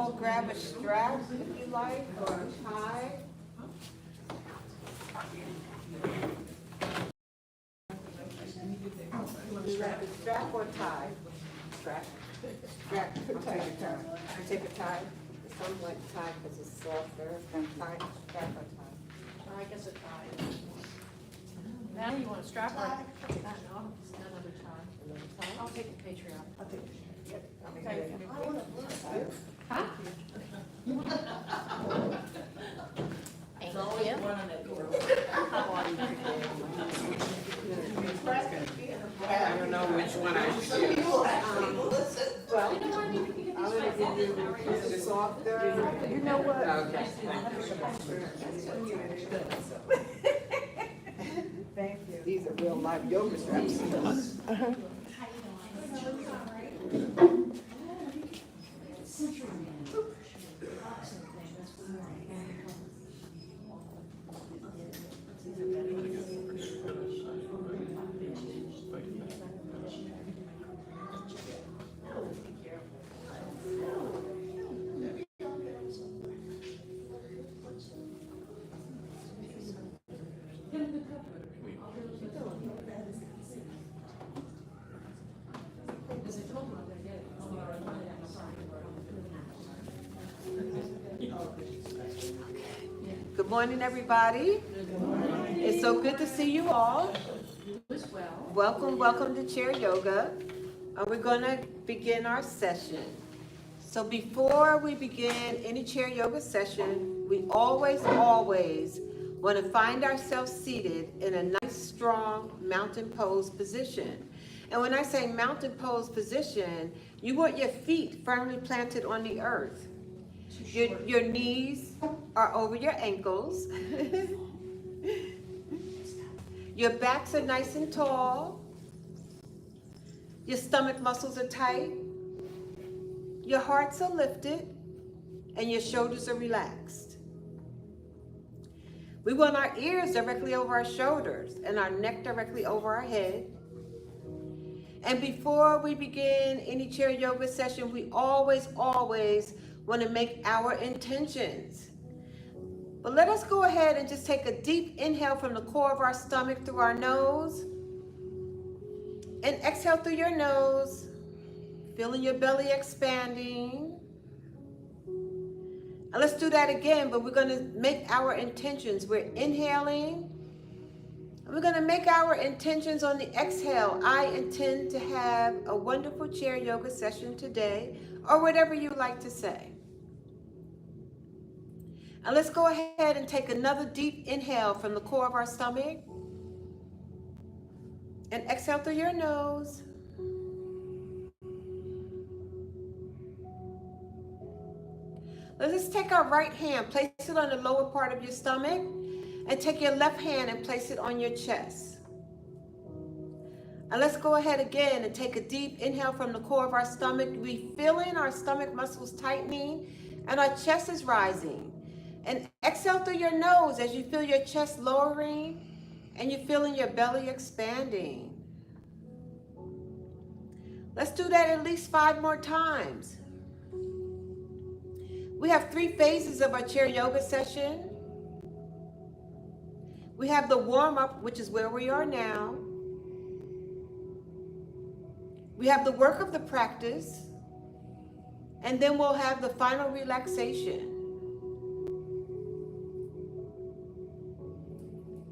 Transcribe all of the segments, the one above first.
all grab a strap if you like, or a tie. Strap or tie? Strap. Strap. Take a tie. Some like tie because it's softer. Tie. Strap or tie? I guess a tie. Now you want a strap or? No, another tie. I'll take the Patreon. I'll take it. Yep. Okay. I want a blue tie. Huh? Thank you. How are you today? I don't know which one I should use. Well, I'm going to give you the softer. You know what? Okay. Thank you. These are real life yoga straps. Good morning, everybody. Good morning. It's so good to see you all. Welcome, welcome to Chair Yoga. We're going to begin our session. So before we begin any Chair Yoga session, we always want to find ourselves seated in a nice, strong mountain pose position. And when I say mountain pose position, you want your feet firmly planted on the earth. Your knees are over your ankles. Your backs are nice and tall. Your stomach muscles are tight. Your hearts are lifted. And your shoulders are relaxed. We want our ears directly over our shoulders and our neck directly over our head. And before we begin any chair yoga session, we always want to make our intentions. But let us go ahead and just take a deep inhale from the core of our stomach through our nose. And exhale through your nose, feeling your belly expanding. And let's do that again, but we're going to make our intentions. We're inhaling. And we're going to make our intentions on the exhale. I intend to have a wonderful chair yoga session today, or whatever you like to say. And let's go ahead and take another deep inhale from the core of our stomach. And exhale through your nose. Let's just take our right hand, place it on the lower part of your stomach, and take your left hand and place it on your chest. And let's go ahead again and take a deep inhale from the core of our stomach. We feeling our stomach muscles tightening and our chest is rising. And exhale through your nose as you feel your chest lowering and you're feeling your belly expanding. Let's do that at least 5 more times. We have 3 phases of our chair yoga session. We have the warm-up, which is where we are now. We have the work of the practice. And then we'll have the final relaxation.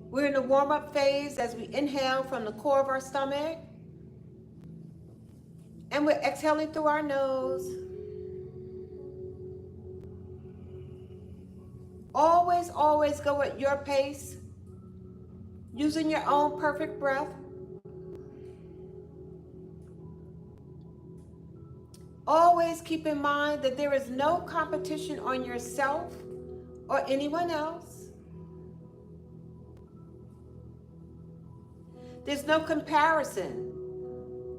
We're in the warm-up phase as we inhale from the core of our stomach. And we're exhaling through our nose. Always go at your pace, using your own perfect breath. Always keep in mind that there is no competition on yourself or anyone else. There's no comparison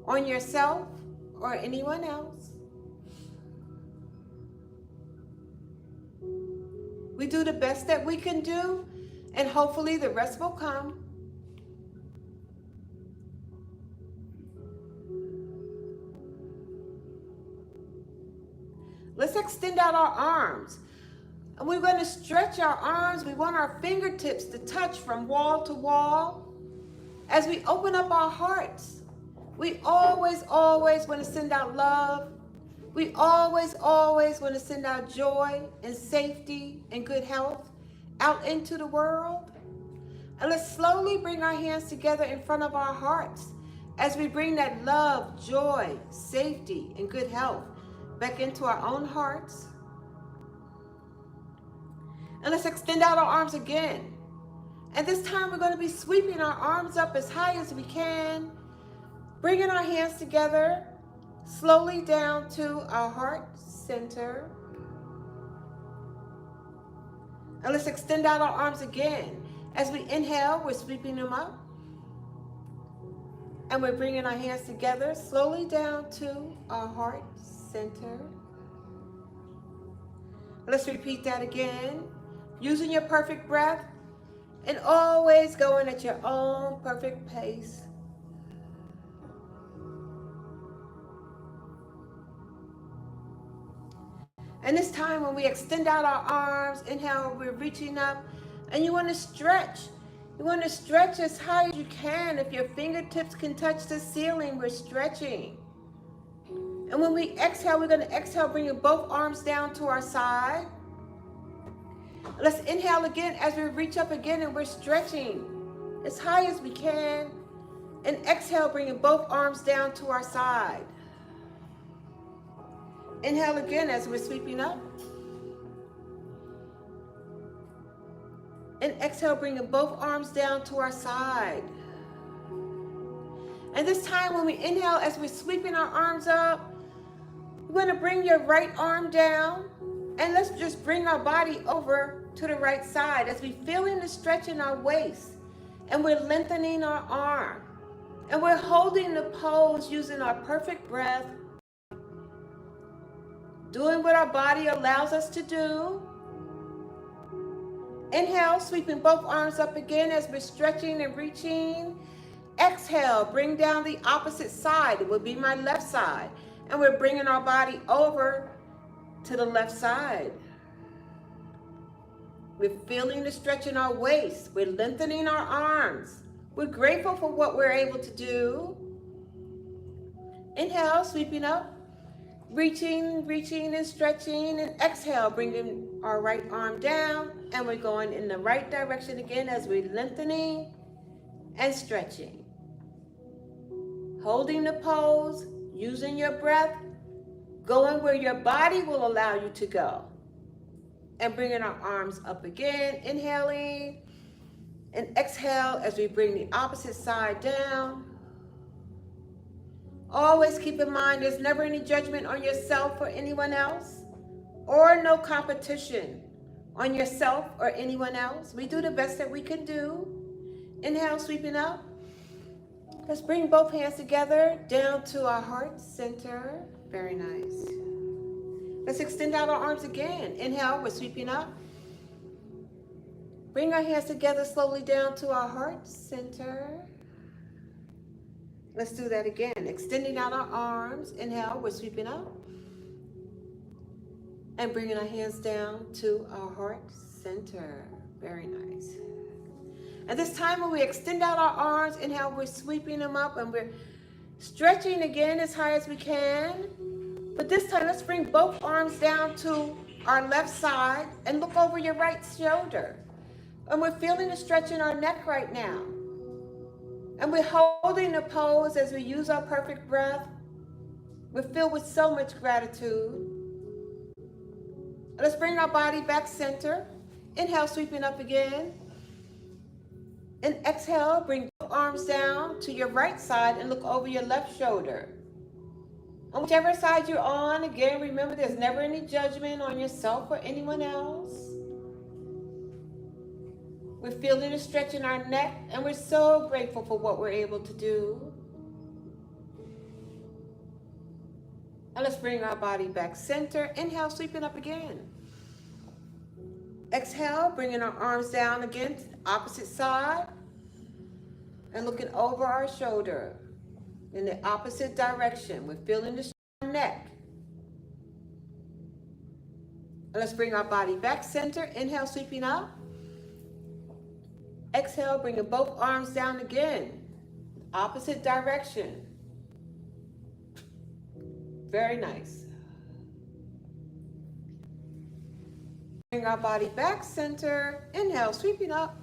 on yourself or anyone else. We do the best that we can do, and hopefully the rest will come. Let's extend out our arms. And we're going to stretch our arms. We want our fingertips to touch from wall to wall. As we open up our hearts, we always want to send out love. We always want to send out joy and safety and good health out into the world. And let's slowly bring our hands together in front of our hearts as we bring that love, joy, safety, and good health back into our own hearts. And let's extend out our arms again. And this time we're going to be sweeping our arms up as high as we can, bringing our hands together, slowly down to our heart center. And let's extend out our arms again. As we inhale, we're sweeping them up. And we're bringing our hands together, slowly down to our heart center. Let's repeat that again. Using your perfect breath and always going at your own perfect pace. And this time when we extend out our arms, inhale, we're reaching up, and you want to stretch. You want to stretch as high as you can. If your fingertips can touch the ceiling, we're stretching. And when we exhale, we're going to exhale, bringing both arms down to our side. Let's inhale again as we reach up again, and we're stretching as high as we can. And exhale, bringing both arms down to our side. Inhale again as we're sweeping up. And exhale, bringing both arms down to our side. And this time when we inhale, as we're sweeping our arms up, you're going to bring your right arm down. And let's just bring our body over to the right side as we're feeling the stretch in our waist. And we're lengthening our arm. And we're holding the pose using our perfect breath. Doing what our body allows us to do. Inhale, sweeping both arms up again as we're stretching and reaching. Exhale, bring down the opposite side. It will be my left side. And we're bringing our body over to the left side. We're feeling the stretch in our waist. We're lengthening our arms. We're grateful for what we're able to do. Inhale, sweeping up. Reaching and stretching, and exhale, bringing our right arm down, and we're going in the right direction again as we're lengthening and stretching. Holding the pose, using your breath, going where your body will allow you to go. And bringing our arms up again, inhaling, and exhale as we bring the opposite side down. Always keep in mind there's never any judgment on yourself or anyone else, or no competition on yourself or anyone else. We do the best that we can do. Inhale, sweeping up. Let's bring both hands together down to our heart center. Very nice. Let's extend out our arms again. Inhale, we're sweeping up. Bring our hands together slowly down to our heart center. Let's do that again. Extending out our arms. Inhale, we're sweeping up. And bringing our hands down to our heart center. Very nice. And this time when we extend out our arms, inhale, we're sweeping them up and we're stretching again as high as we can. But this time, let's bring both arms down to our left side and look over your right shoulder. And we're feeling the stretch in our neck right now. And we're holding the pose as we use our perfect breath. We're filled with so much gratitude. Let's bring our body back center. Inhale, sweeping up again. And exhale, bring both arms down to your right side and look over your left shoulder. On whichever side you're on, again, remember there's never any judgment on yourself or anyone else. We're feeling a stretch in our neck, and we're so grateful for what we're able to do. And let's bring our body back center. Inhale, sweeping up again. Exhale, bringing our arms down again to the opposite side. And looking over our shoulder in the opposite direction. We're feeling the stretch in our neck. And let's bring our body back center. Inhale, sweeping up. Exhale, bringing both arms down again. Opposite direction. Very nice. Bring our body back center. Inhale, sweeping up.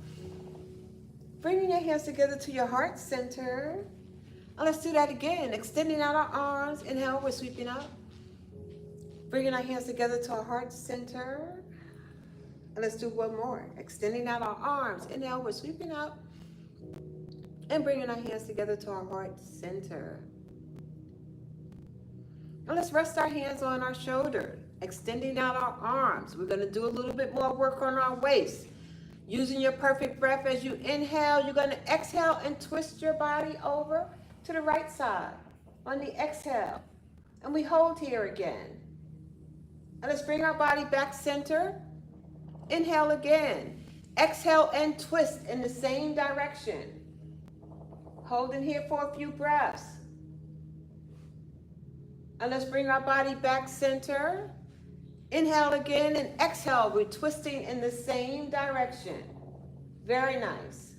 Bringing your hands together to your heart center. And let's do that again. Extending out our arms. Inhale, we're sweeping up. Bringing our hands together to our heart center. And let's do one more. Extending out our arms. Inhale, we're sweeping up. And bringing our hands together to our heart center. And let's rest our hands on our shoulder. Extending out our arms. We're going to do a little bit more work on our waist. Using your perfect breath as you inhale, you're going to exhale and twist your body over to the right side on the exhale. And we hold here again. And let's bring our body back center. Inhale again. Exhale and twist in the same direction. Holding here for a few breaths. And let's bring our body back center. Inhale again and exhale. We're twisting in the same direction. Very nice.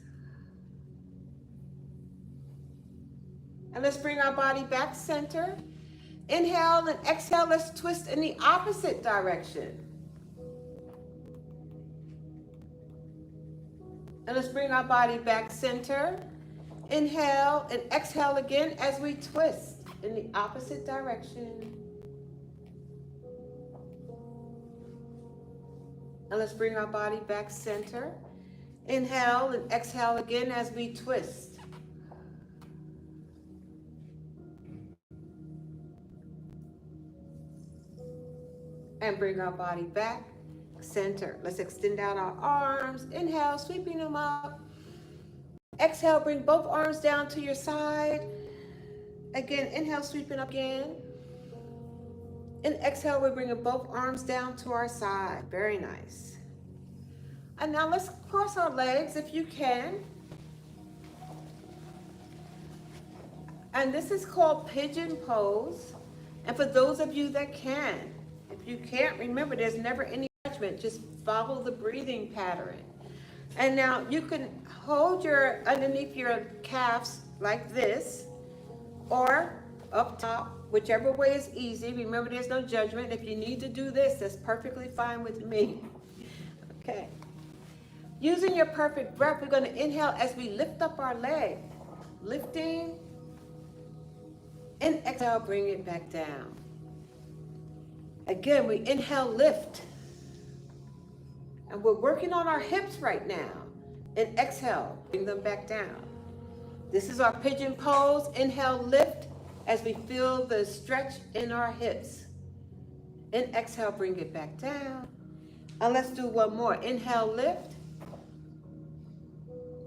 And let's bring our body back center. Inhale and exhale. Let's twist in the opposite direction. And let's bring our body back center. Inhale and exhale again as we twist in the opposite direction. And let's bring our body back center. Inhale and exhale again as we twist. And bring our body back center. Let's extend out our arms. Inhale, sweeping them up. Exhale, bring both arms down to your side. Again, inhale, sweeping up again. And exhale, we're bringing both arms down to our side. Very nice. And now let's cross our legs if you can. And this is called pigeon pose. And for those of you that can, if you can't, remember there's never any judgment. Just follow the breathing pattern. And now you can hold your underneath your calves like this, or up top, whichever way is easy. Remember, there's no judgment. If you need to do this, that's perfectly fine with me. Okay. Using your perfect breath, we're going to inhale as we lift up our leg. Lifting. And exhale, bring it back down. Again, we inhale, lift. And we're working on our hips right now. And exhale, bring them back down. This is our pigeon pose. Inhale, lift as we feel the stretch in our hips. And exhale, bring it back down. And let's do one more. Inhale, lift.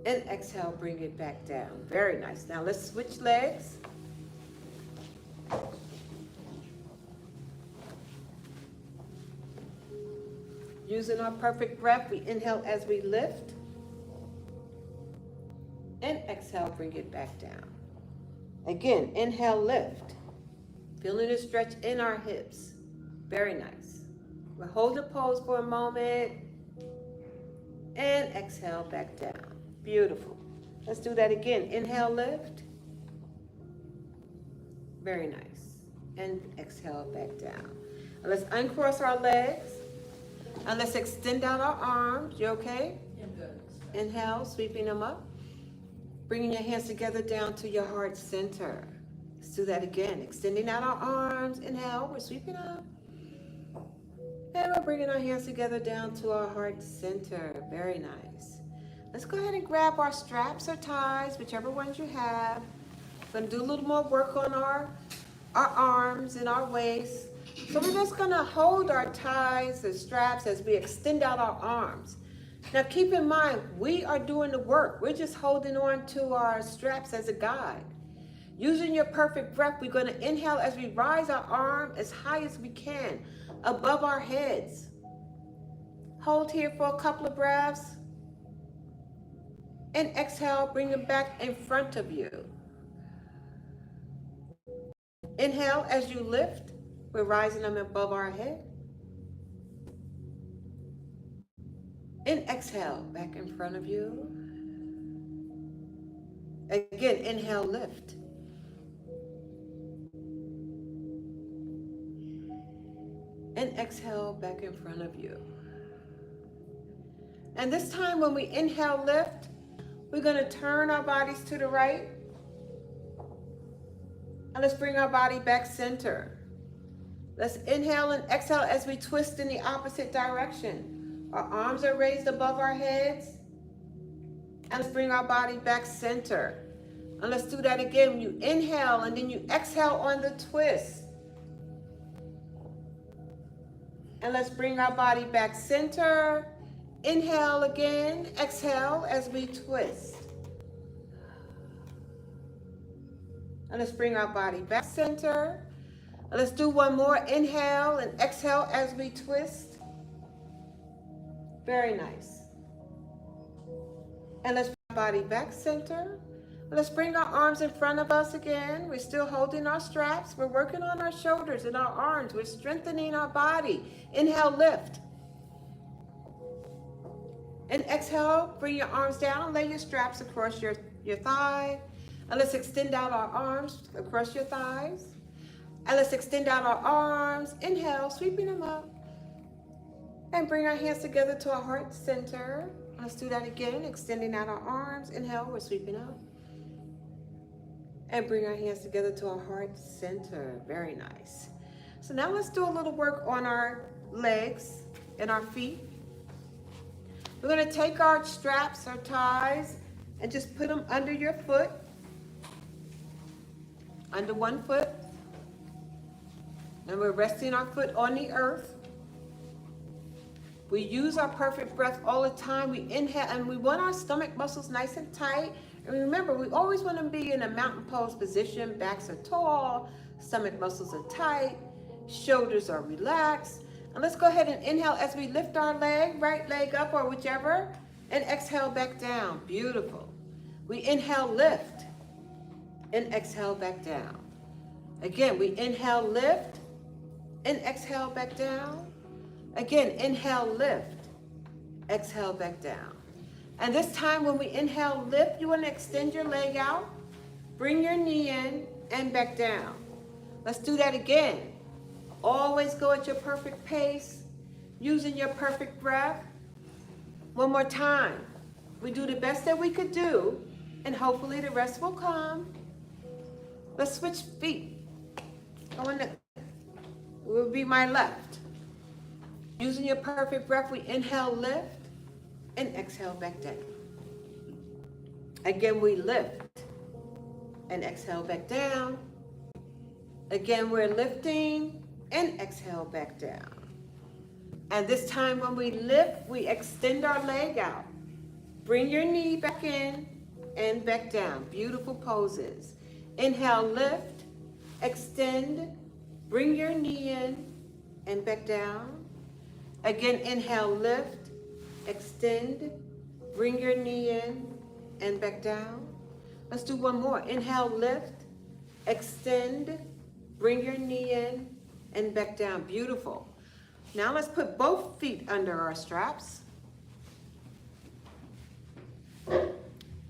And exhale, bring it back down. Very nice. Now let's switch legs. Using our perfect breath, we inhale as we lift. And exhale, bring it back down. Again, inhale, lift. Feeling the stretch in our hips. Very nice. We'll hold the pose for a moment. And exhale, back down. Beautiful. Let's do that again. Inhale, lift. Very nice. And exhale, back down. And let's uncross our legs. And let's extend out our arms. You okay? I'm good. Inhale, sweeping them up. Bringing your hands together down to your heart center. Let's do that again. Extending out our arms. Inhale, we're sweeping up. And we're bringing our hands together down to our heart center. Very nice. Let's go ahead and grab our straps or ties, whichever ones you have. We're going to do a little more work on our arms and our waist. So we're just going to hold our ties and straps as we extend out our arms. Now keep in mind, we are doing the work. We're just holding on to our straps as a guide. Using your perfect breath, we're going to inhale as we rise our arm as high as we can, above our heads. Hold here for a couple of breaths. And exhale, bring them back in front of you. Inhale as you lift. We're rising them above our head. And exhale, back in front of you. Again, inhale, lift. And exhale, back in front of you. And this time when we inhale, lift, we're going to turn our bodies to the right. And let's bring our body back center. Let's inhale and exhale as we twist in the opposite direction. Our arms are raised above our heads. And let's bring our body back center. And let's do that again. You inhale and then you exhale on the twist. And let's bring our body back center. Inhale again, exhale as we twist. And let's bring our body back center. And let's do one more. Inhale and exhale as we twist. Very nice. And let's bring our body back center. And let's bring our arms in front of us again. We're still holding our straps. We're working on our shoulders and our arms. We're strengthening our body. Inhale, lift. And exhale, bring your arms down. Lay your straps across your thigh. And let's extend out our arms across your thighs. And let's extend out our arms. Inhale, sweeping them up. And bring our hands together to our heart center. Let's do that again, extending out our arms. Inhale, we're sweeping up. And bring our hands together to our heart center. Very nice. So now let's do a little work on our legs and our feet. We're going to take our straps, our ties, and just put them under your foot. Under one foot. And we're resting our foot on the earth. We use our perfect breath all the time. We inhale and we want our stomach muscles nice and tight. And remember, we always want to be in a mountain pose position. Backs are tall, stomach muscles are tight, shoulders are relaxed. And let's go ahead and inhale as we lift our leg, right leg up or whichever, and exhale back down. Beautiful. We inhale, lift, and exhale back down. Again, we inhale, lift, and exhale back down. Again, inhale, lift, exhale back down. And this time when we inhale, lift, you want to extend your leg out, bring your knee in, and back down. Let's do that again. Always go at your perfect pace, using your perfect breath. One more time. We do the best that we could do, and hopefully the rest will come. Let's switch feet. Will be my left. Using your perfect breath, we inhale, lift, and exhale back down. Again, we lift, and exhale back down. Again, we're lifting, and exhale back down. And this time when we lift, we extend our leg out. Bring your knee back in and back down. Beautiful poses. Inhale, lift, extend, bring your knee in and back down. Again, inhale, lift, extend, bring your knee in and back down. Let's do one more. Inhale, lift, extend, bring your knee in and back down. Beautiful. Now let's put both feet under our straps.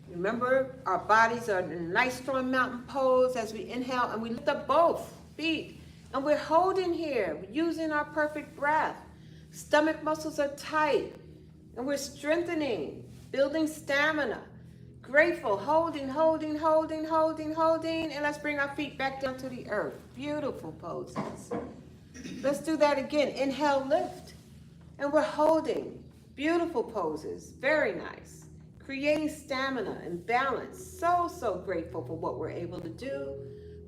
Remember, our bodies are in a nice strong mountain pose as we inhale and we lift up both feet. And we're holding here, using our perfect breath. Stomach muscles are tight and we're strengthening, building stamina. Grateful, holding, holding, holding, holding, holding. And let's bring our feet back down to the earth. Beautiful poses. Let's do that again. Inhale, lift. And we're holding. Beautiful poses. Very nice. Creating stamina and balance. So grateful for what we're able to do.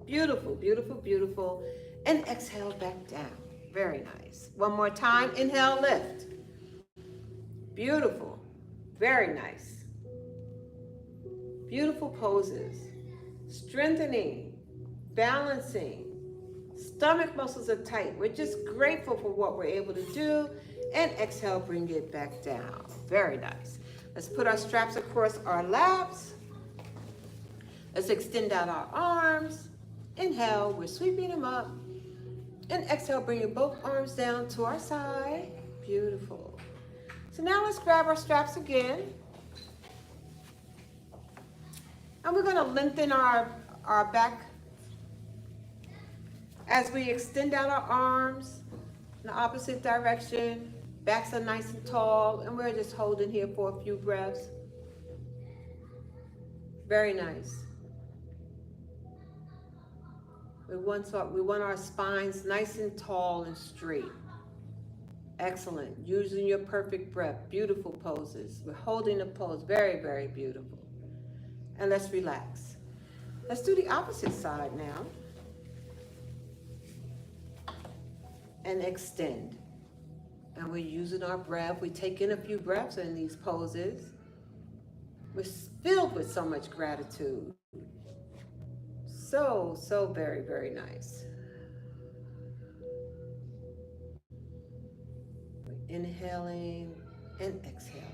Beautiful, beautiful, beautiful. And exhale back down. Very nice. One more time. Inhale, lift. Beautiful. Very nice. Beautiful poses. Strengthening. Balancing. Stomach muscles are tight. We're just grateful for what we're able to do. And exhale, bring it back down. Very nice. Let's put our straps across our laps. Let's extend out our arms. Inhale, we're sweeping them up. And exhale, bringing both arms down to our side. Beautiful. So now let's grab our straps again. And we're going to lengthen our back as we extend out our arms in the opposite direction. Backs are nice and tall, and we're just holding here for a few breaths. Very nice. We want our spines nice and tall and straight. Excellent. Using your perfect breath. Beautiful poses. We're holding the pose. Very, very beautiful. And let's relax. Let's do the opposite side now. And extend. And we're using our breath. We take in a few breaths in these poses. We're filled with so much gratitude. So, so very, very nice. We're inhaling and exhaling.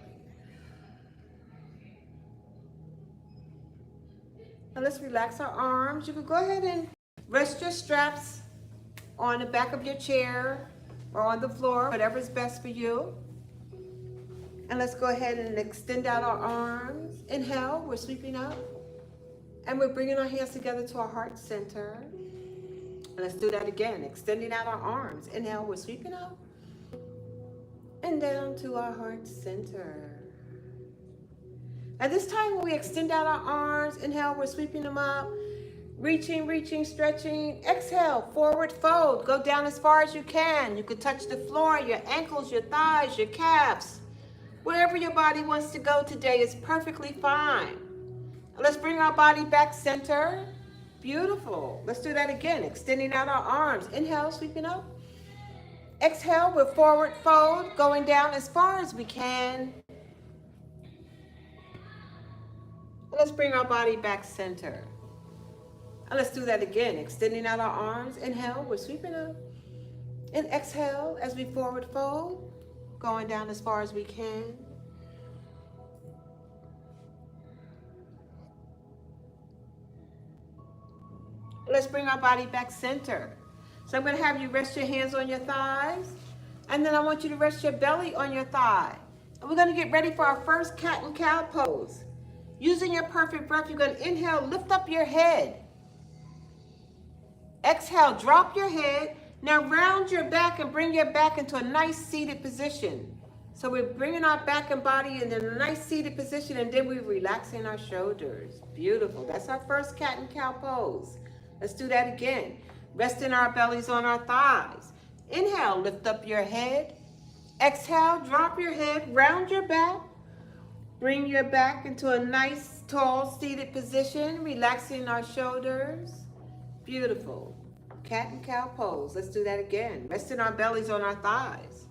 Now let's relax our arms. You can go ahead and rest your straps on the back of your chair or on the floor, whatever's best for you. And let's go ahead and extend out our arms. Inhale, we're sweeping up. And we're bringing our hands together to our heart center. And let's do that again, extending out our arms. Inhale, we're sweeping up. And down to our heart center. At this time, when we extend out our arms, inhale, we're sweeping them up. Reaching, stretching. Exhale, forward fold. Go down as far as you can. You can touch the floor, your ankles, your thighs, your calves. Wherever your body wants to go today is perfectly fine. Let's bring our body back center. Beautiful. Let's do that again. Extending out our arms. Inhale, sweeping up. Exhale, we're forward fold, going down as far as we can. Let's bring our body back center. And let's do that again. Extending out our arms. Inhale, we're sweeping up. And exhale as we forward fold, going down as far as we can. Let's bring our body back center. So I'm going to have you rest your hands on your thighs. And then I want you to rest your belly on your thigh. And we're going to get ready for our first cat and cow pose. Using your perfect breath, you're going to inhale, lift up your head. Exhale, drop your head. Now round your back and bring your back into a nice seated position. So we're bringing our back and body into a nice seated position, and then we're relaxing our shoulders. Beautiful. That's our first cat and cow pose. Let's do that again. Resting our bellies on our thighs. Inhale, lift up your head. Exhale, drop your head, round your back. Bring your back into a nice, tall, seated position, relaxing our shoulders. Beautiful. Cat and cow pose. Let's do that again. Resting our bellies on our thighs.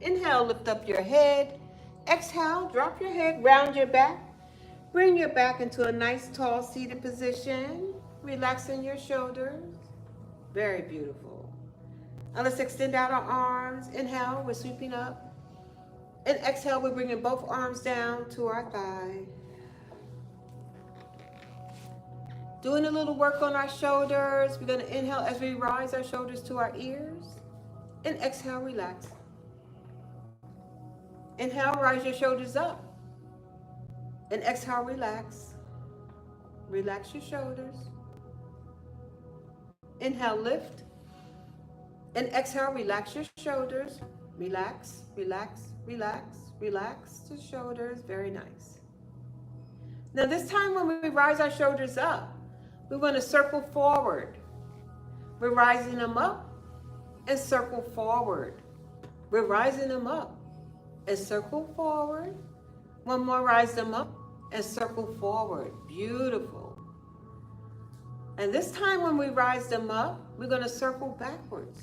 Inhale, lift up your head. Exhale, drop your head, round your back. Bring your back into a nice, tall, seated position, relaxing your shoulders. Very beautiful. Now let's extend out our arms. Inhale, we're sweeping up. And exhale, we're bringing both arms down to our thigh. Doing a little work on our shoulders. We're going to inhale as we rise our shoulders to our ears. And exhale, relax. Inhale, rise your shoulders up. And exhale, relax. Relax your shoulders. Inhale, lift. And exhale, relax your shoulders. Relax, relax, relax, relax the shoulders. Very nice. Now this time when we rise our shoulders up, we want to circle forward. We're rising them up and circle forward. We're rising them up and circle forward. One more, rise them up and circle forward. Beautiful. And this time when we rise them up, we're going to circle backwards.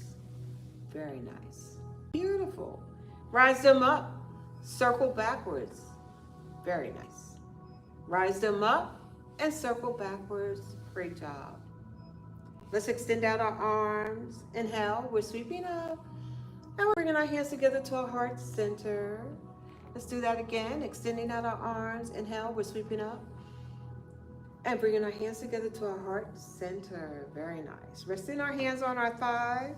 Very nice. Beautiful. Rise them up, circle backwards. Very nice. Rise them up and circle backwards. Great job. Let's extend out our arms. Inhale, we're sweeping up. And we're bringing our hands together to our heart center. Let's do that again. Extending out our arms. Inhale, we're sweeping up. And bringing our hands together to our heart center. Very nice. Resting our hands on our thighs.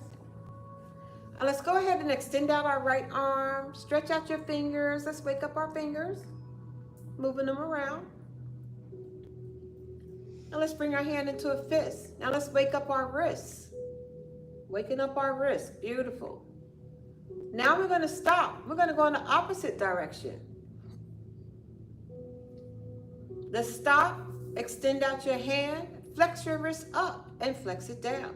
And let's go ahead and extend out our right arm. Stretch out your fingers. Let's wake up our fingers. Moving them around. And let's bring our hand into a fist. Now let's wake up our wrists. Waking up our wrists. Beautiful. Now we're going to stop. We're going to go in the opposite direction. Let's stop. Extend out your hand. Flex your wrist up and flex it down.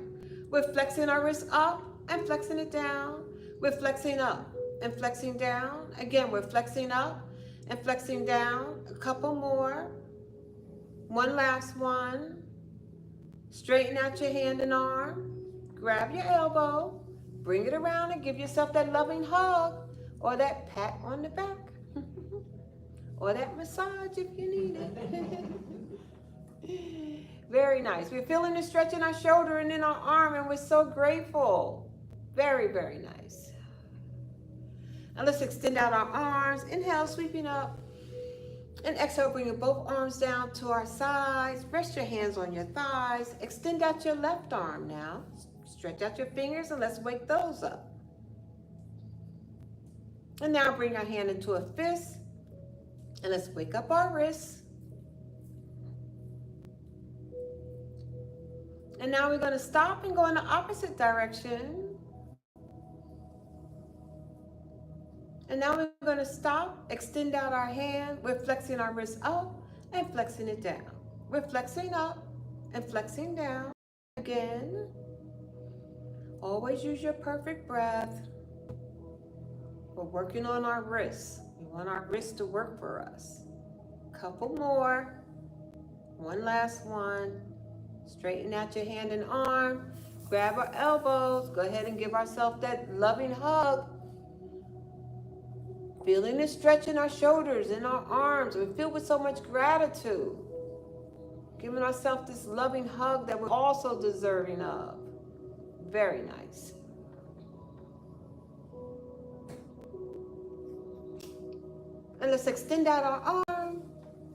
We're flexing our wrist up and flexing it down. We're flexing up and flexing down. Again, we're flexing up and flexing down. A couple more. One last one. Straighten out your hand and arm. Grab your elbow. Bring it around and give yourself that loving hug or that pat on the back or that massage if you need it. Very nice. We're feeling the stretch in our shoulder and in our arm, and we're so grateful. Very, very nice. And let's extend out our arms. Inhale, sweeping up. And exhale, bringing both arms down to our sides. Rest your hands on your thighs. Extend out your left arm now. Stretch out your fingers and let's wake those up. And now bring our hand into a fist. And let's wake up our wrists. And now we're going to stop and go in the opposite direction. And now we're going to stop, extend out our hand. We're flexing our wrist up and flexing it down. We're flexing up and flexing down. Again. Always use your perfect breath. We're working on our wrists. We want our wrists to work for us. Couple more. One last one. Straighten out your hand and arm. Grab our elbows. Go ahead and give ourselves that loving hug. Feeling the stretch in our shoulders and our arms. We're filled with so much gratitude. Giving ourselves this loving hug that we're also deserving of. Very nice. And let's extend out our arm.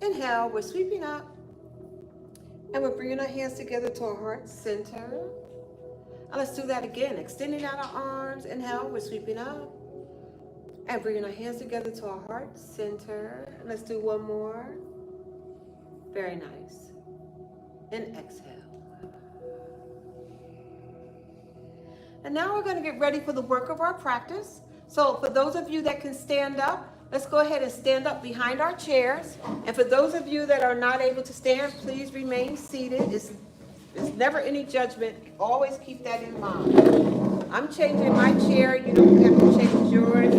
Inhale, we're sweeping up. And we're bringing our hands together to our heart center. And let's do that again. Extending out our arms. Inhale, we're sweeping up. And bringing our hands together to our heart center. And let's do one more. Very nice. And exhale. And now we're going to get ready for the work of our practice. So for those of you that can stand up, let's go ahead and stand up behind our chairs. And for those of you that are not able to stand, please remain seated. It's never any judgment. Always keep that in mind. I'm changing my chair. You don't have to change yours.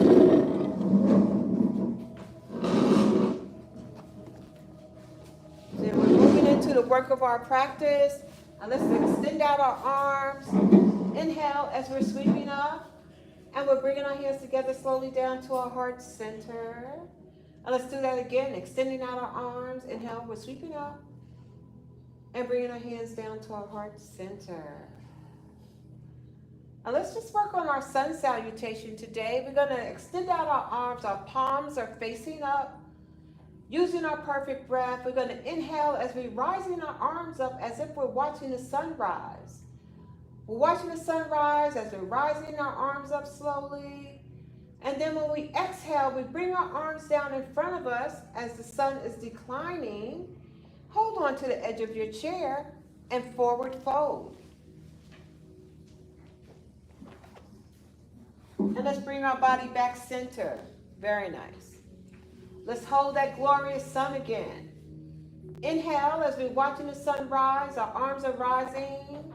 Then we're moving into the work of our practice. Now let's extend out our arms. Inhale as we're sweeping up. And we're bringing our hands together slowly down to our heart center. And let's do that again. Extending out our arms. Inhale, we're sweeping up. And bringing our hands down to our heart center. Now let's just work on our sun salutation today. We're going to extend out our arms. Our palms are facing up. Using our perfect breath, we're going to inhale as we're rising our arms up as if we're watching the sunrise. We're watching the sunrise as we're rising our arms up slowly. And then when we exhale, we bring our arms down in front of us as the sun is declining. Hold on to the edge of your chair and forward fold. And let's bring our body back center. Very nice. Let's hold that glorious sun again. Inhale as we're watching the sun rise. Our arms are rising.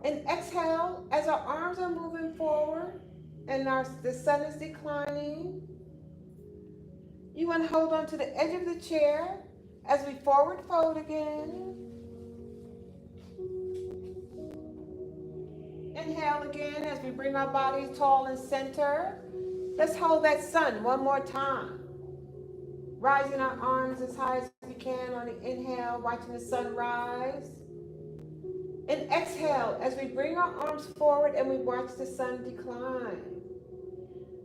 And exhale as our arms are moving forward and the sun is declining. You want to hold on to the edge of the chair as we forward fold again. Inhale again as we bring our bodies tall and center. Let's hold that sun one more time. Rising our arms as high as we can on the inhale, watching the sun rise. And exhale as we bring our arms forward and we watch the sun decline.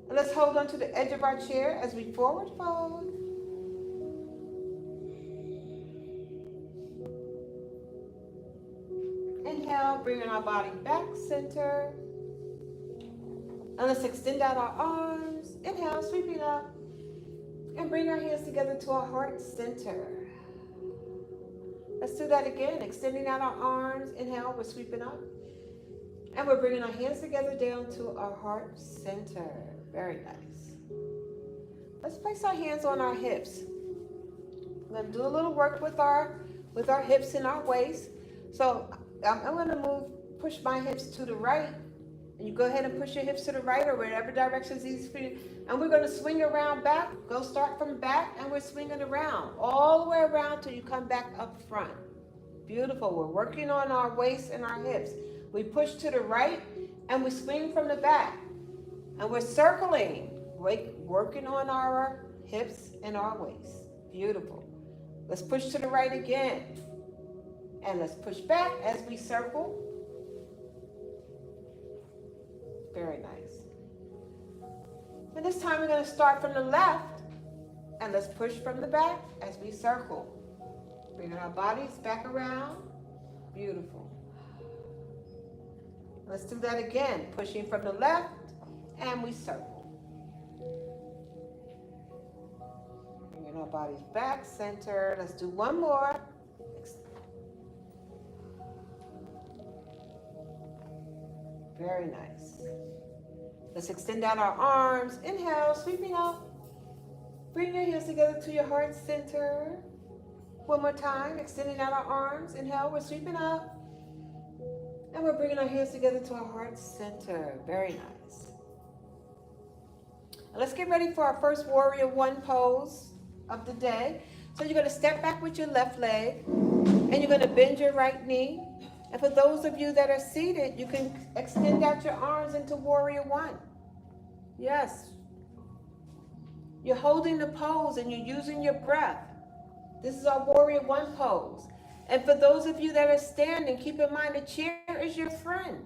And let's hold on to the edge of our chair as we forward fold. Inhale Inhale, bringing our body back center. And let's extend out our arms. Inhale, sweeping up. And bring our hands together to our heart center. Let's do that again. Extending out our arms. Inhale, we're sweeping up. And we're bringing our hands together down to our heart center. Very nice. Let's place our hands on our hips. We're going to do a little work with our hips and our waist. So I'm going to push my hips to the right. And you go ahead and push your hips to the right or whatever direction is easy for you. And we're going to swing around back. Go start from back and we're swinging around. All the way around till you come back up front. Beautiful. We're working on our waist and our hips. We push to the right and we swing from the back. And we're circling. Working on our hips and our waist. Beautiful. Let's push to the right again. And let's push back as we circle. Very nice. And this time we're going to start from the left. And let's push from the back as we circle. Bringing our bodies back around. Beautiful. Let's do that again. Pushing from the left and we circle. Bringing our bodies back, center. Let's do one more. Very nice. Let's extend out our arms. Inhale, sweeping up. Bring your hands together to your heart center. One more time, extending out our arms. Inhale, we're sweeping up. And we're bringing our hands together to our heart center. Very nice. And let's get ready for our first warrior one pose of the day. So you're going to step back with your left leg. And you're going to bend your right knee. And for those of you that are seated, you can extend out your arms into warrior one. Yes. You're holding the pose and you're using your breath. This is our warrior one pose. And for those of you that are standing, keep in mind the chair is your friend.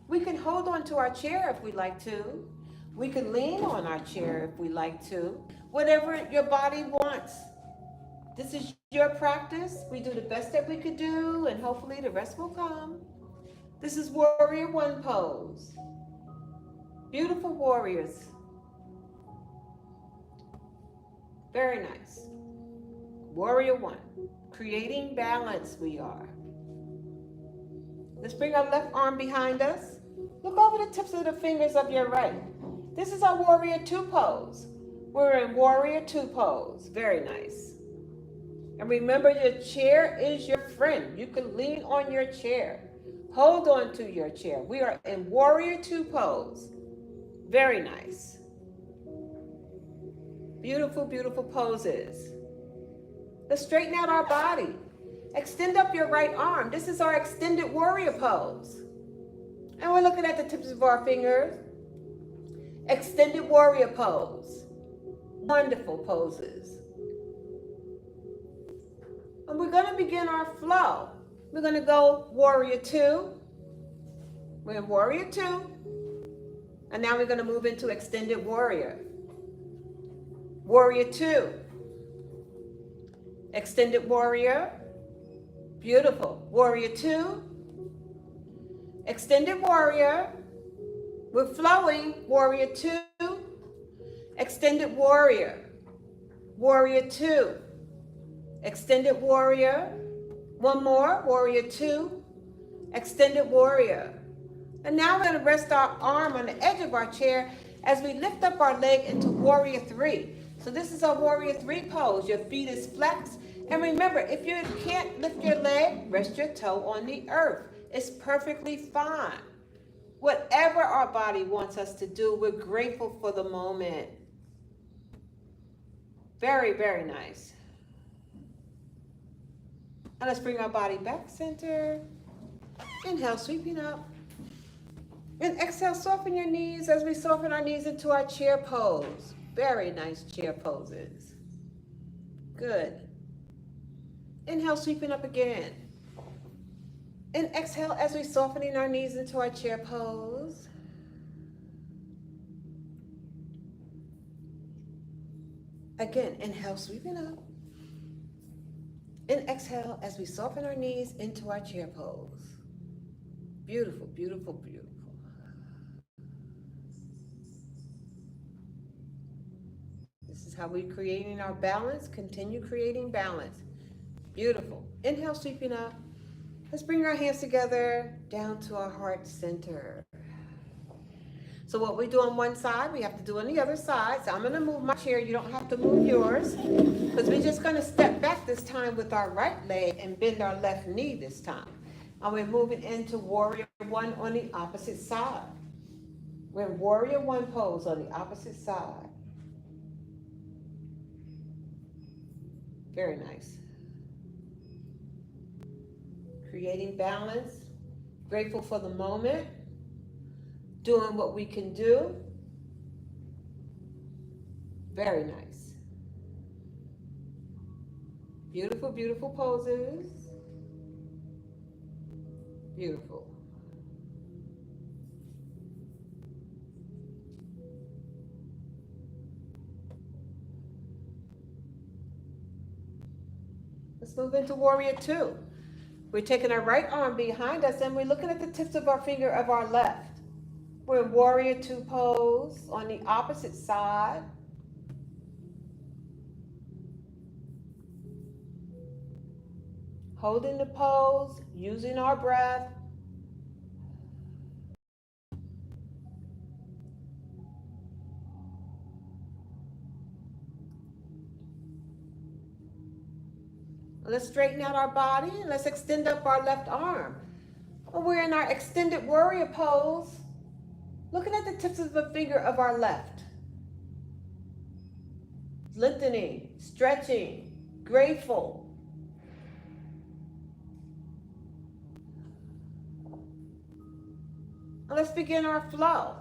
We can hold on to our chair if we like to. We can lean on our chair if we like to. Whatever your body wants. This is your practice. We do the best that we could do, and hopefully the rest will come. This is warrior one pose. Beautiful warriors. Very nice. Warrior one. Creating balance we are. Let's bring our left arm behind us. Look over the tips of the fingers of your right. This is our warrior two pose. We're in warrior two pose. Very nice. And remember, your chair is your friend. You can lean on your chair. Hold on to your chair. We are in warrior two pose. Very nice. Beautiful, beautiful poses. Let's straighten out our body. Extend up your right arm. This is our extended warrior pose. And we're looking at the tips of our fingers. Extended warrior pose. Wonderful poses. And we're going to begin our flow. We're going to go warrior two. We're in warrior two. And now we're going to move into extended warrior. Warrior two. Extended warrior. Beautiful. Warrior two. Extended warrior. We're flowing. Warrior two. Extended warrior. Warrior two. Extended warrior. One more. Warrior two. Extended warrior. And now we're going to rest our arm on the edge of our chair as we lift up our leg into warrior three. So this is our warrior three pose. Your feet is flexed. And remember, if you can't lift your leg, rest your toe on the earth. It's perfectly fine. Whatever our body wants us to do, we're grateful for the moment. Very, very nice. And let's bring our body back center. Inhale, sweeping up. And exhale, soften your knees as we soften our knees into our chair pose. Very nice chair poses. Good. Inhale, sweeping up again. And exhale as we softening our knees into our chair pose. Again, inhale, sweeping up. And exhale as we soften our knees into our chair pose. Again, inhale, sweeping up. And exhale as we soften our knees into our chair pose. And exhale as we soften our knees into our chair pose. Again, inhale, sweeping up. And exhale as we soften our knees into our chair pose. Again, inhale, sweeping up. And exhale as we soften our knees into our chair pose. Beautiful, beautiful, beautiful. This is how we're creating our balance. Continue creating balance. Beautiful. Inhale, sweeping up. Let's bring our hands together down to our heart center. So what we do on one side, we have to do on the other side. So I'm going to move my chair. You don't have to move yours. Because we're just going to step back this time with our right leg and bend our left knee this time. And we're moving into warrior one on the opposite side. We're in warrior one pose on the opposite side. Very nice. Creating balance. Grateful for the moment. Doing what we can do. Very nice. Beautiful, beautiful poses. Beautiful. Let's move into warrior two. We're taking our right arm behind us and we're looking at the tips of our finger of our left. We're in warrior two pose on the opposite side. Holding the pose, using our breath. Let's straighten out our body and let's extend up our left arm. We're in our extended warrior pose, looking at the tips of the finger of our left. Lengthening, stretching, grateful. Let's begin our flow.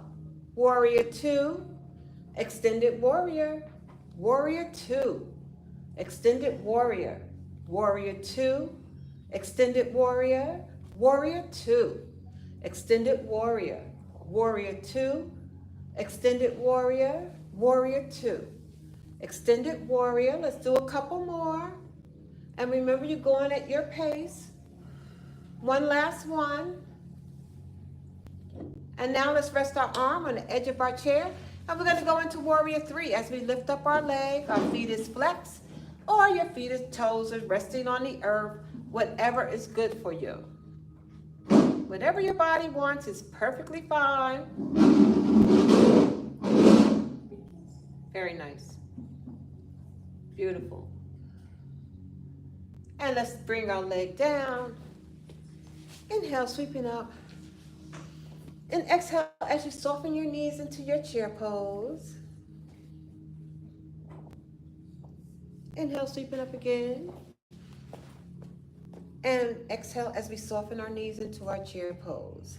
Warrior two, extended warrior, warrior two, extended warrior, warrior two, extended warrior, warrior two, extended warrior, warrior two, extended warrior, warrior two, extended warrior. Let's do a couple more. And remember, you're going at your pace. One last one. And now let's rest our arm on the edge of our chair. And we're going to go into warrior three as we lift up our leg. Our feet is flexed or your feet is toes are resting on the earth. Whatever is good for you. Whatever your body wants is perfectly fine. Very nice. Beautiful. And let's bring our leg down. Inhale, sweeping up. And exhale as you soften your knees into your chair pose. Inhale, sweeping up again. And exhale as we soften our knees into our chair pose.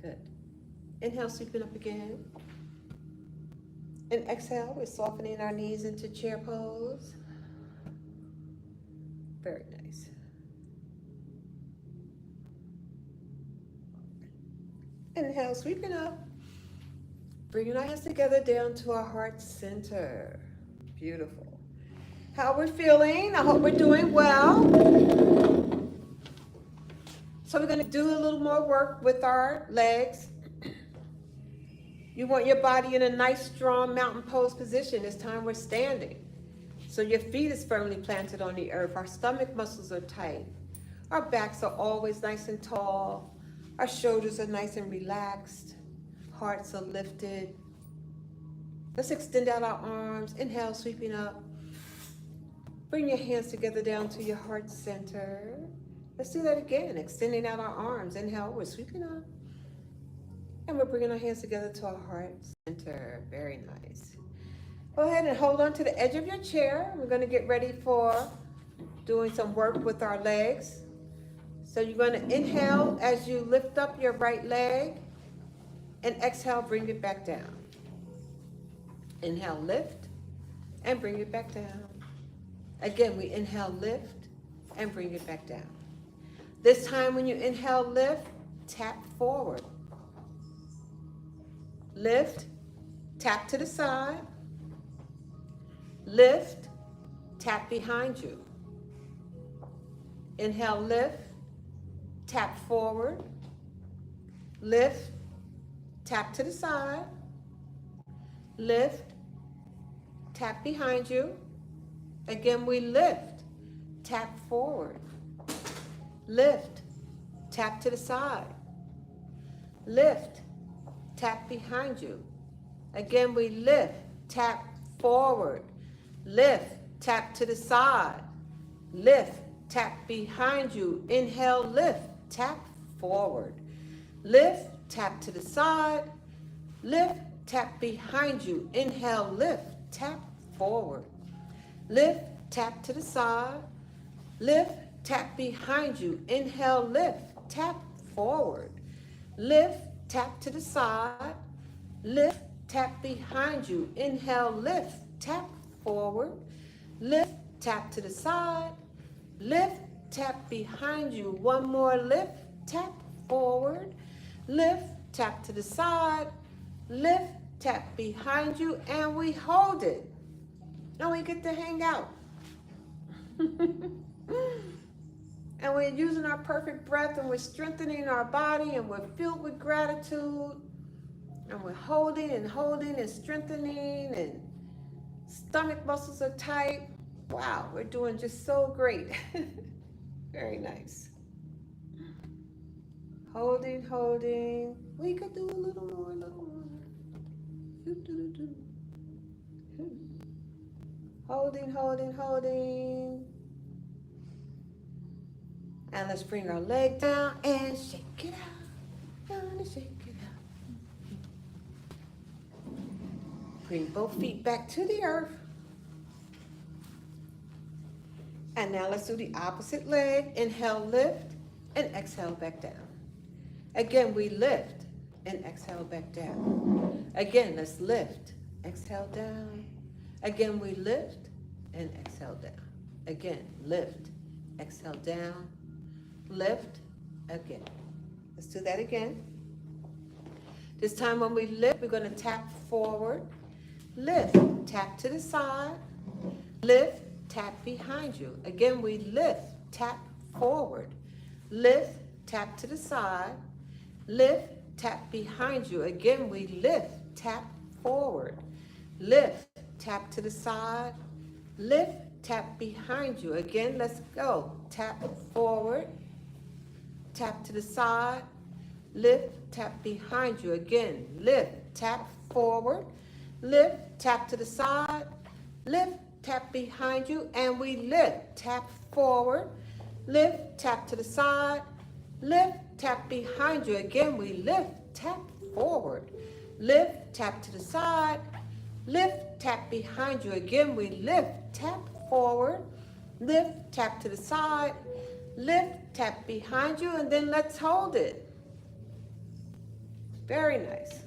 Good. Inhale, sweeping up again. And exhale, we're softening our knees into chair pose. Very nice. Inhale, sweeping up. Bringing our hands together down to our heart center. Beautiful. How we're feeling? I hope we're doing well. So we're going to do a little more work with our legs. You want your body in a nice, strong mountain pose position. This time we're standing. So your feet is firmly planted on the earth. Our stomach muscles are tight. Our backs are always nice and tall. Our shoulders are nice and relaxed. Hearts are lifted. Let's extend out our arms. Inhale, sweeping up. Bring your hands together down to your heart center. Let's do that again. Extending out our arms. Inhale, we're sweeping up. And we're bringing our hands together to our heart center. Very nice. Go ahead and hold on to the edge of your chair. We're going to get ready for doing some work with our legs. So you're going to inhale as you lift up your right leg. And exhale, bring it back down. Inhale, lift, and bring it back down. Again, we inhale, lift, and bring it back down. This time when you inhale, lift, tap forward. Lift, tap to the side. Lift, tap behind you. Inhale, lift, tap forward, lift, tap to the side, lift, tap behind you. Again, we lift, tap forward, lift, tap to the side, lift, tap behind you. Again, we lift, tap forward, lift, tap to the side, lift, tap behind you. Inhale, lift, tap forward, lift, tap to the side, lift, tap behind you. Inhale, lift, tap forward, lift, tap to the side, lift, tap behind you. Inhale, lift, tap forward, lift, tap to the side, lift, tap behind you. Inhale, lift, tap forward, lift, tap to the side, lift, tap behind you. One more, lift, tap forward, lift, tap to the side, lift, tap behind you, and we hold it. And we get to hang out. And we're using our perfect breath, and we're strengthening our body, and we're filled with gratitude, and we're holding and strengthening, and stomach muscles are tight. Wow, we're doing just so great. Very nice. Holding. We could do a little more. Holding. And let's bring our leg down and shake it out. Down and shake it out. Bring both feet back to the earth. And now let's do the opposite leg. Inhale, lift, and exhale back down. Again, we lift and exhale back down. Again, let's lift, exhale down. Again, we lift and exhale down. Again, lift, exhale down, lift, again. Let's do that again. This time when we lift, we're going to tap forward, lift, tap to the side, lift, tap behind you. Again, we lift, tap forward, lift, tap to the side, lift, tap behind you. Again, we lift, tap forward, lift, tap to the side, lift, tap behind you. Again, let's go. Tap forward, tap to the side, lift, tap behind you. Again, lift, tap forward, lift, tap to the side, lift, tap behind you, and we lift, tap forward, lift, tap to the side, lift, tap behind you. Again, we lift, tap forward, lift, tap to the side, lift, tap behind you. Again, we lift, tap forward, lift, tap to the side, lift, tap behind you, and then let's hold it. Very nice.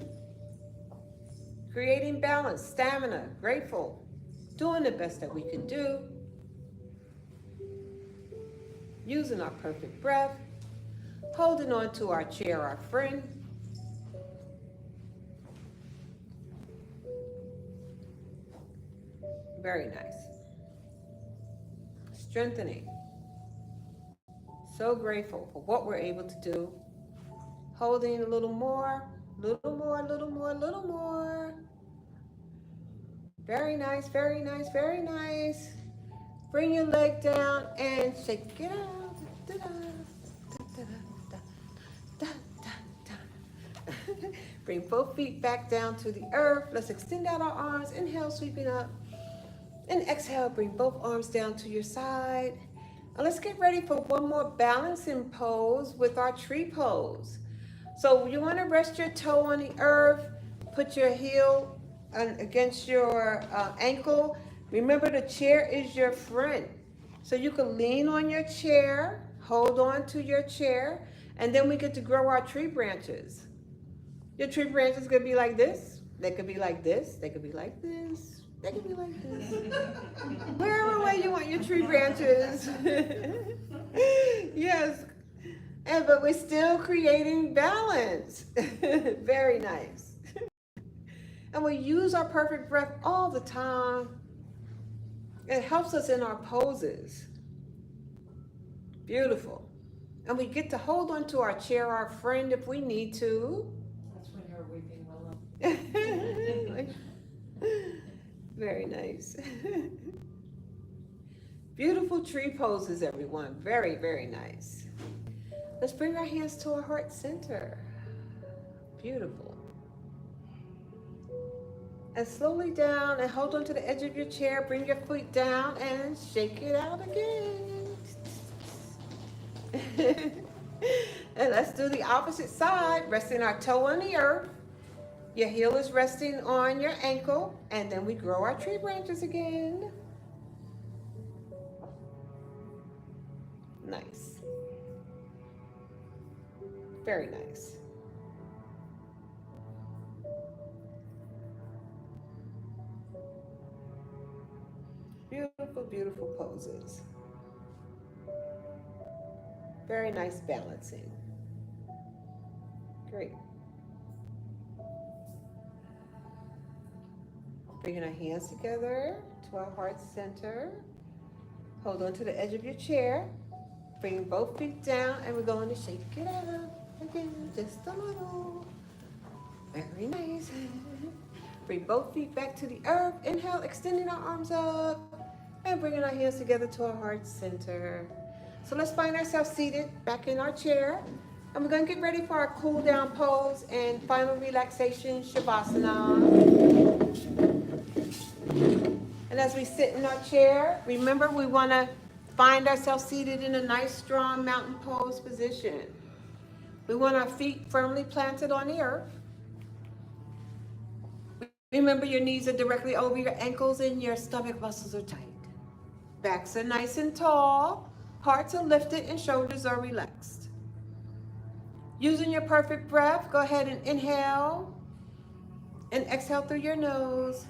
Creating balance, stamina, grateful, doing the best that we can do, using our perfect breath, holding on to our chair, our friend. Very nice. Strengthening. So grateful for what we're able to do. Holding a little more. Very nice. Bring your leg down and shake it out. Bring both feet back down to the earth. Let's extend out our arms. Inhale, sweeping up. And exhale, bring both arms down to your side. And let's get ready for one more balancing pose with our tree pose. So you want to rest your toe on the earth, put your heel against your ankle. Remember, the chair is your friend. So you can lean on your chair, hold on to your chair, and then we get to grow our tree branches. Your tree branches could be like this. They could be like this. They could be like this. They could be like this. Wherever way you want your tree branches. Yes. But we're still creating balance. Very nice. And we use our perfect breath all the time. It helps us in our poses. Beautiful. And we get to hold on to our chair, our friend, if we need to. That's when you're weeping willow. Very nice. Beautiful tree poses, everyone. Very, very nice. Let's bring our hands to our heart center. Beautiful. And slowly down and hold on to the edge of your chair. Bring your feet down and shake it out again. And let's do the opposite side. Resting our toe on the earth. Your heel is resting on your ankle. And then we grow our tree branches again. Nice. Very nice. Beautiful, beautiful poses. Very nice balancing. Great. Bringing our hands together to our heart center. Hold on to the edge of your chair. Bring both feet down and we're going to shake it out again, just a little. Very nice. Bring both feet back to the earth. Inhale, extending our arms up and bringing our hands together to our heart center. So let's find ourselves seated back in our chair. And we're going to get ready for our cool down pose and final relaxation, Shavasana. And as we sit in our chair, remember we want to find ourselves seated in a nice, strong mountain pose position. We want our feet firmly planted on the earth. Remember your knees are directly over your ankles and your stomach muscles are tight. Backs are nice and tall. Hearts are lifted and shoulders are relaxed. Using your perfect breath, go ahead and inhale and exhale through your nose.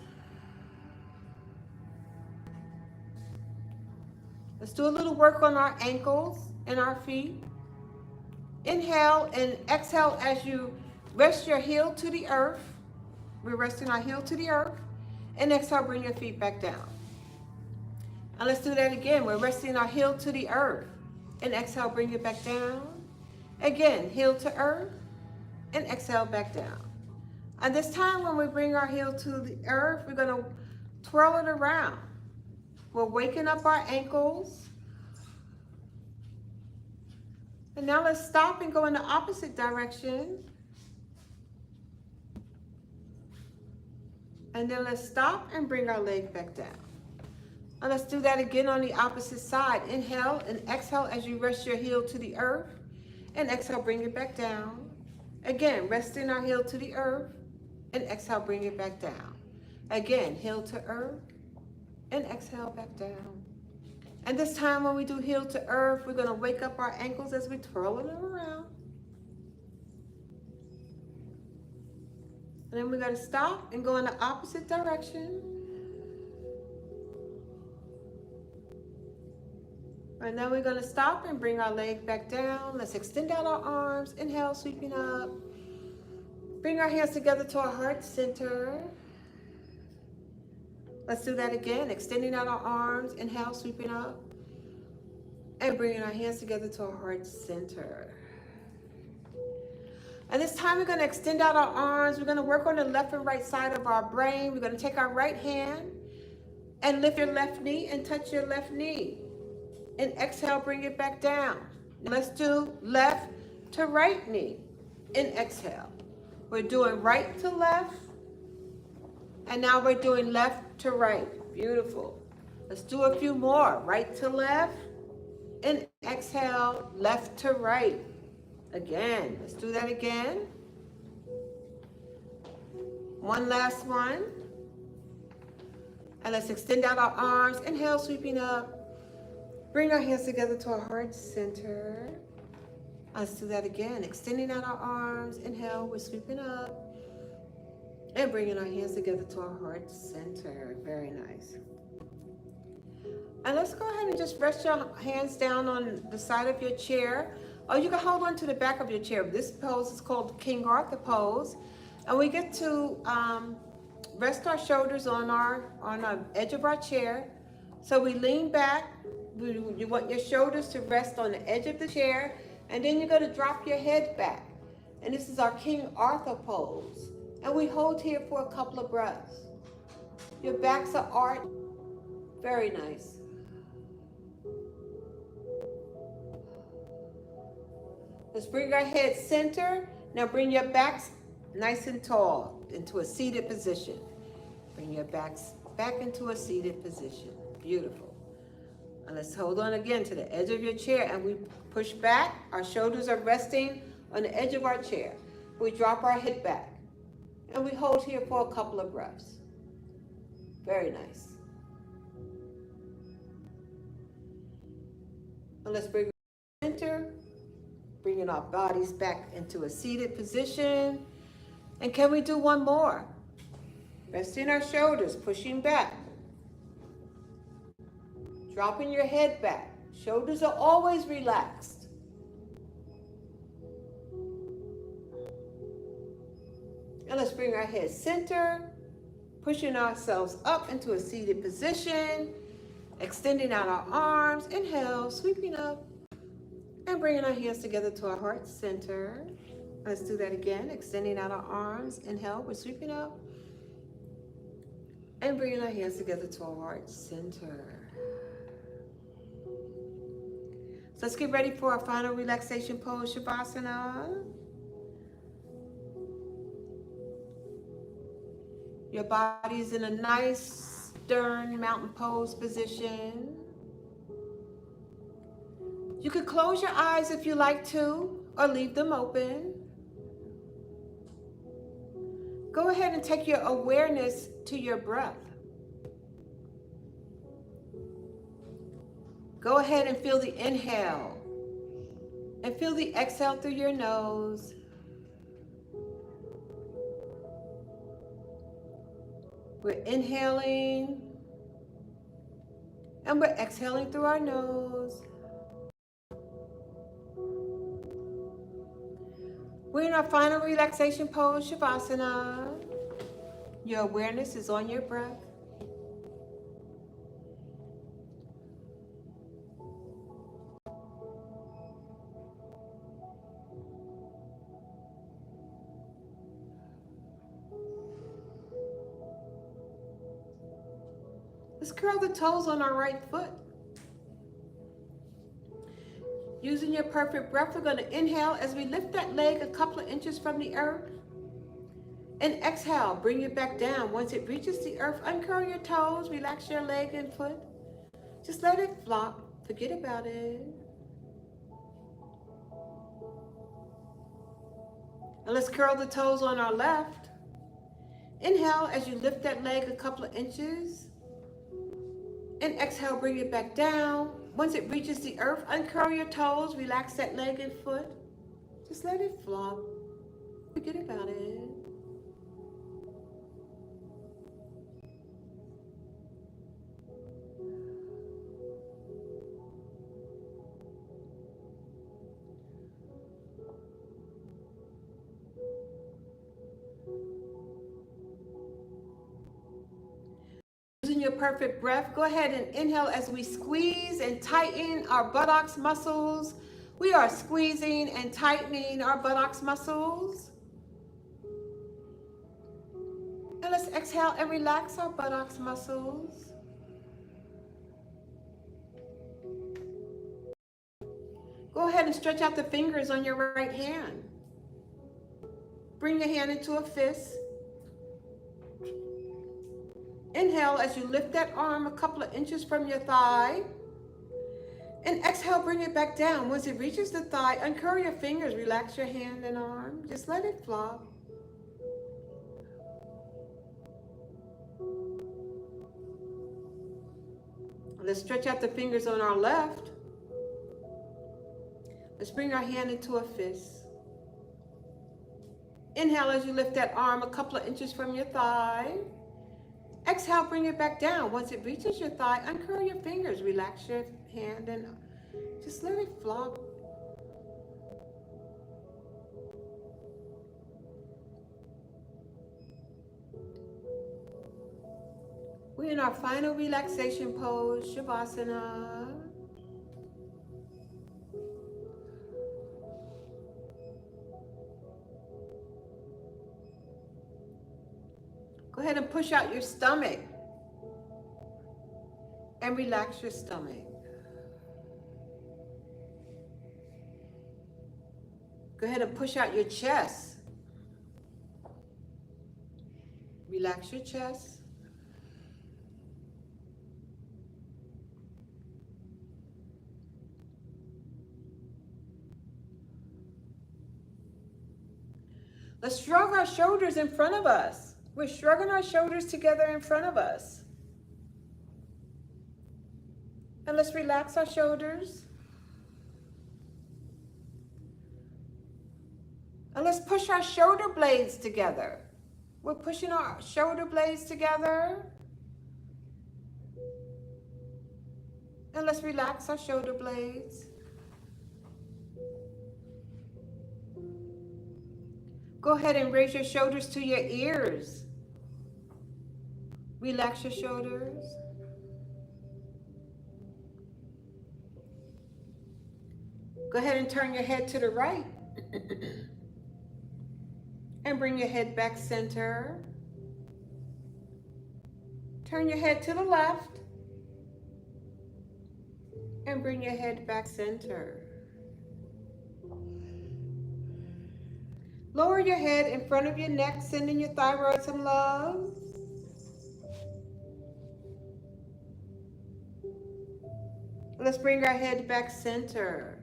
Let's do a little work on our ankles and our feet. Inhale and exhale as you rest your heel to the earth. We're resting our heel to the earth. And exhale, bring your feet back down. And let's do that again. We're resting our heel to the earth. And exhale, bring it back down. Again, heel to earth. And exhale, back down. And this time when we bring our heel to the earth, we're going to twirl it around. We're waking up our ankles. And now let's stop and go in the opposite direction. And then let's stop and bring our leg back down. And let's do that again on the opposite side. Inhale and exhale as you rest your heel to the earth. And exhale, bring it back down. Again, resting our heel to the earth. And exhale, bring it back down. Again, heel to earth. And exhale, back down. And this time when we do heel to earth, we're going to wake up our ankles as we twirl them around. And then we're going to stop and go in the opposite direction. And then we're going to stop and bring our leg back down. Let's extend out our arms. Inhale, sweeping up. Bring our hands together to our heart center. Let's do that again. Extending out our arms. Inhale, sweeping up. And bringing our hands together to our heart center. And this time we're going to extend out our arms. We're going to work on the left and right side of our brain. We're going to take our right hand and lift your left knee and touch your left knee. And exhale, bring it back down. Let's do left to right knee. And exhale. We're doing right to left. And now we're doing left to right. Beautiful. Let's do a few more. Right to left. And exhale, left to right. Again, let's do that again. One last one. And let's extend out our arms. Inhale, sweeping up. Bring our hands together to our heart center. Let's do that again. Extending out our arms. Inhale, we're sweeping up. And bringing our hands together to our heart center. Very nice. And let's go ahead and just rest your hands down on the side of your chair. Or you can hold on to the back of your chair. This pose is called King Arthur pose. And we get to rest our shoulders on the edge of our chair. So we lean back. You want your shoulders to rest on the edge of the chair. And then you're going to drop your head back. And this is our King Arthur pose. And we hold here for a couple of breaths. Your backs are arched. Very nice. Let's bring our head center. Now bring your backs nice and tall into a seated position. Bring your backs back into a seated position. Beautiful. And let's hold on again to the edge of your chair, and we push back. Our shoulders are resting on the edge of our chair. We drop our head back, and we hold here for a couple of breaths. Very nice. And let's bring our center, bringing our bodies back into a seated position. And can we do one more? Resting our shoulders, pushing back. Dropping your head back. Shoulders are always relaxed. And let's bring our head center, pushing ourselves up into a seated position, extending out our arms. Inhale, sweeping up, and bringing our hands together to our heart center. Let's do that again, extending out our arms. Inhale, we're sweeping up, and bringing our hands together to our heart center. So let's get ready for our final relaxation pose, Shavasana. Your body is in a nice stern mountain pose position. You could close your eyes if you like to, or leave them open. Go ahead and take your awareness to your breath. Go ahead and feel the inhale and feel the exhale through your nose. We're inhaling and we're exhaling through our nose. We're in our final relaxation pose, Shavasana. Your awareness is on your breath. Let's curl the toes on our right foot. Using your perfect breath, we're going to inhale as we lift that leg a couple of inches from the earth. And exhale, bring it back down. Once it reaches the earth, uncurl your toes, relax your leg and foot. Just let it flop. Forget about it. And let's curl the toes on our left. Inhale as you lift that leg a couple of inches. And exhale, bring it back down. Once it reaches the earth, uncurl your toes, relax that leg and foot. Just let it flop. Forget about it. Using your perfect breath, go ahead and inhale as we squeeze and tighten our buttocks muscles. We are squeezing and tightening our buttocks muscles. And let's exhale and relax our buttocks muscles. Go ahead and stretch out the fingers on your right hand. Bring your hand into a fist. Inhale as you lift that arm a couple of inches from your thigh. And exhale, bring it back down. Once it reaches the thigh, uncurl your fingers, relax your hand and arm. Just let it flop. Let's stretch out the fingers on our left. Let's bring our hand into a fist. Inhale as you lift that arm a couple of inches from your thigh. Exhale, bring it back down. Once it reaches your thigh, uncurl your fingers, relax your hand, and just let it flop. We're in our final relaxation pose, Shavasana. push out your stomach and relax your stomach. Go ahead and push out your chest. Relax your chest. Let's shrug our shoulders in front of us. We're shrugging our shoulders together in front of us. And let's relax our shoulders. And let's push our shoulder blades together. We're pushing our shoulder blades together. And let's relax our shoulder blades. Go ahead and raise your shoulders to your ears. Relax your shoulders. Go ahead and turn your head to the right. And bring your head back center. Turn your head to the left. And bring your head back center. Lower your head in front of your neck, sending your thyroid some love. Let's bring our head back center.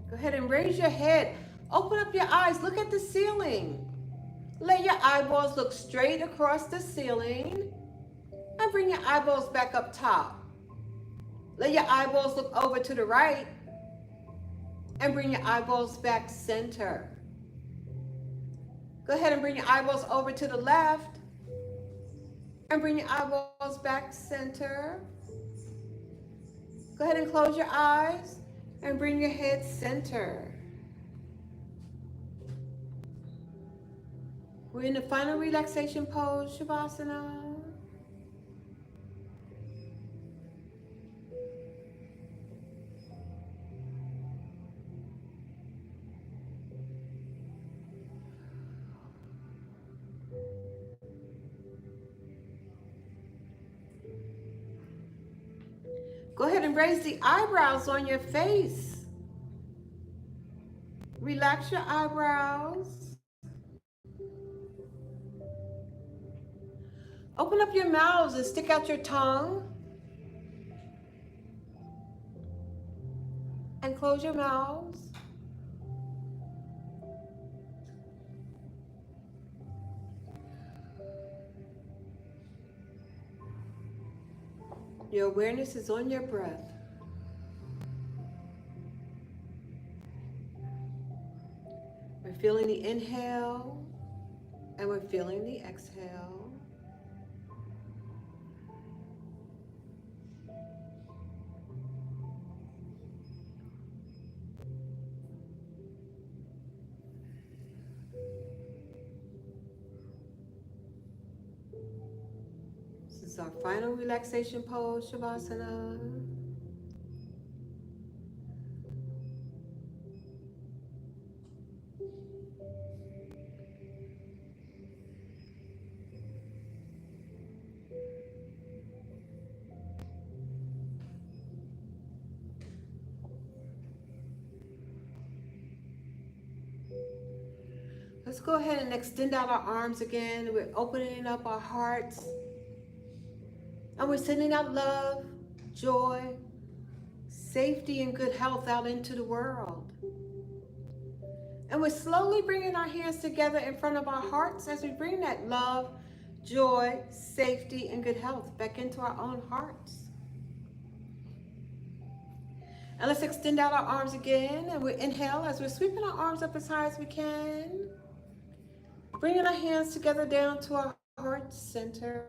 Go ahead and raise your head. Open up your eyes. Look at the ceiling. Let your eyeballs look straight across the ceiling. And bring your eyeballs back up top. Let your eyeballs look over to the right. And bring your eyeballs back center. Go ahead and bring your eyeballs over to the left. And bring your eyeballs back center. Go ahead and close your eyes. And bring your head center. We're in the final relaxation pose, Shavasana. Go ahead and raise the eyebrows on your face. Relax your eyebrows. Open up your mouths and stick out your tongue. And close your mouths. Your awareness is on your breath. We're feeling the inhale and we're feeling the exhale. This is our final relaxation pose, Shavasana. Let's go ahead and extend out our arms again. We're opening up our hearts. And we're sending out love, joy, safety, and good health out into the world. And we're slowly bringing our hands together in front of our hearts as we bring that love, joy, safety, and good health back into our own hearts. And let's extend out our arms again. And we inhale as we're sweeping our arms up as high as we can. Bringing our hands together down to our heart center.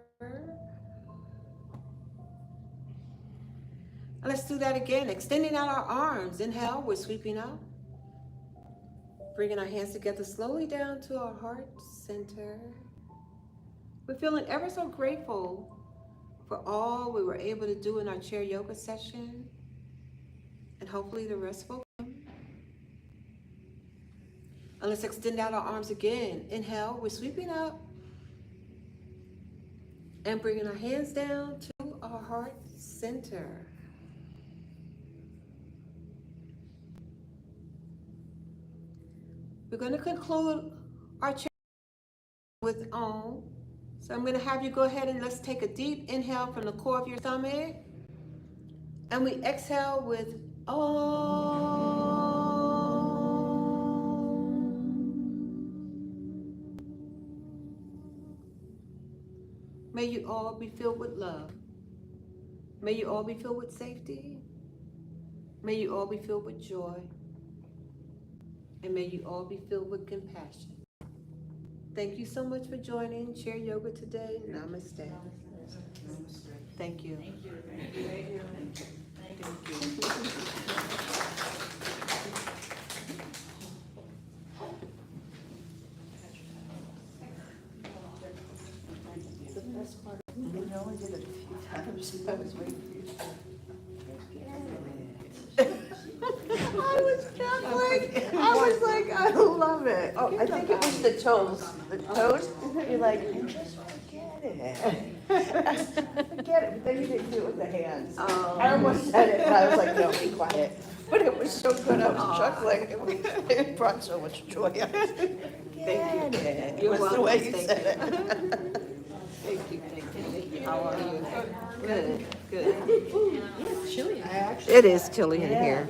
And let's do that again. Extending out our arms. Inhale, we're sweeping up. Bringing our hands together slowly down to our heart center. We're feeling ever so grateful for all we were able to do in our chair yoga session, and hopefully the rest will come. And let's extend out our arms again. Inhale, we're sweeping up and bringing our hands down to our heart center. We're going to conclude our chair with Om. So I'm going to have you go ahead and let's take a deep inhale from the core of your stomach. And we exhale with Om. May you all be filled with love. May you all be filled with safety. May you all be filled with joy. And may you all be filled with compassion. Thank you so much for joining Chair Yoga today. Namaste. Thank you. Thank you. Thank you. Thank you. The best part, we only did it a few times. I was waiting for you to. I was chuckling. I was like, I love it. Oh, I think it was the toes. The toes. You're like, just forget it. Forget it. But then you didn't do it with the hands. I almost said it, and I was like, no, be quiet. But it was so good. I was chuckling. It brought so much joy. Thank you. You're was welcome. the way you Thank said you. it. Thank you, thank you, thank you. How are you? Good, good. Chilly. It is chilly in here.